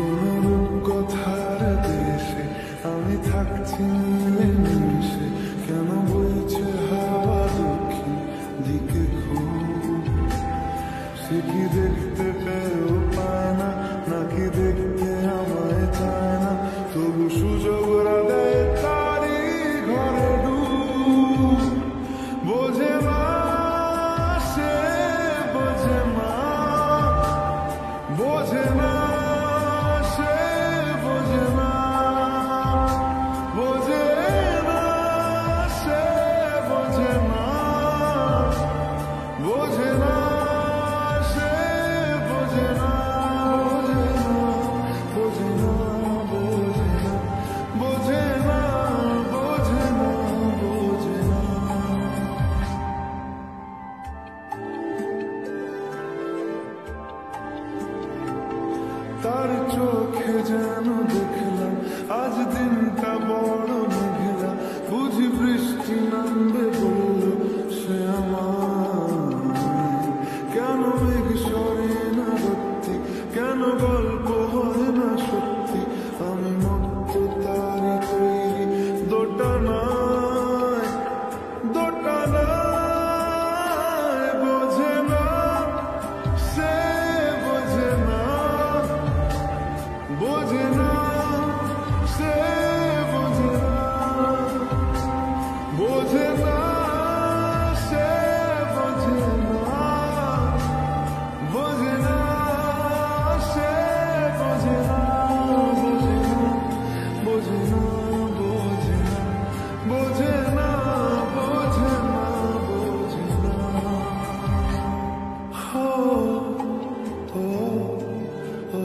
কোন রূপকথার দেশে আমি থাকছি মিলেমিশে, কেন বইছে হাওয়া দক্ষিণ দিকে খুব? সে কি দেখতে পেয়েও পায় না, নাকি দেখতে আমায় চায় না, তবু সুযোগরা দেয় তারই ঘরে ডুব। বোঝে না সে, বোঝে না, বোঝে না সে, বোঝে না, বোঝে না সে, বোঝে না, বোঝে না সে, বোঝে না, বোঝে না, বোঝে না, বোঝে না, বোঝে না, বোঝে না। তার চোখে যেন দেখলাম আজ দিনটা বড় মেঘলা, বুঝি বৃষ্টি নামবে বলল সে আমার। কেন মেঘ সরে না সত্যি, কেন গল্প হয় না সত্যি, আমি মত তারি তৈরি দোটানায়, দোটানায়। বোঝে না সে, বোঝে না, বোঝে না সে, বোঝে না, বোঝে না সে, বোঝে না, বোঝে না সে, বোঝে না, বোঝে না, বোঝে না, বোঝে না, বোঝে না, বোঝে না। হো হো হো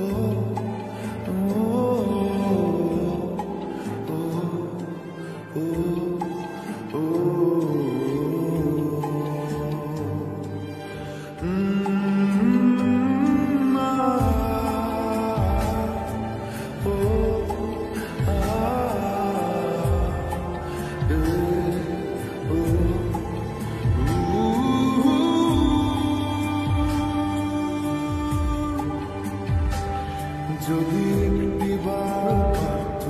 যদি একটি বার পারত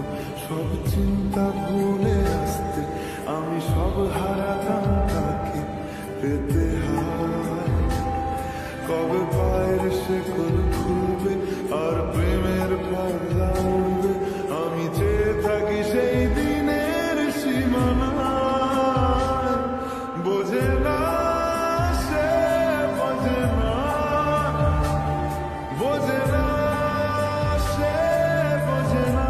সব চিন্তা ভুলে আসতে, আমি সব হারাতাম তাকে পেতে হায়। কবে পায়ের শেকল খুলবে আর প্রেমের পর্দা উঠবে, আমি চেয়ে থাকি সেই দিনের সীমানায়। বোঝে না সে, বোঝে না, বোঝে না সে, বোঝে না,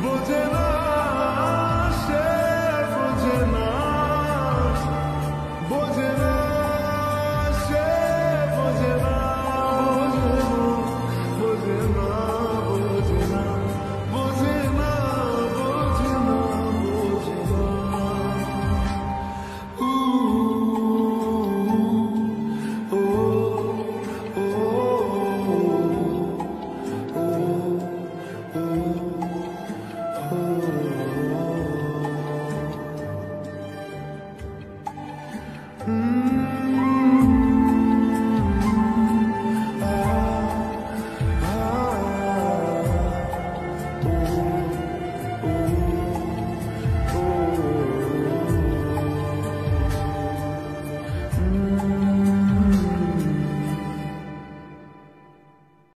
বোঝে না সে, বোঝে না, বোঝে না সে, বোঝে না, বোঝে না, বোঝে না, বোঝে না, বোঝে না, বোঝে না। Mm-hmm.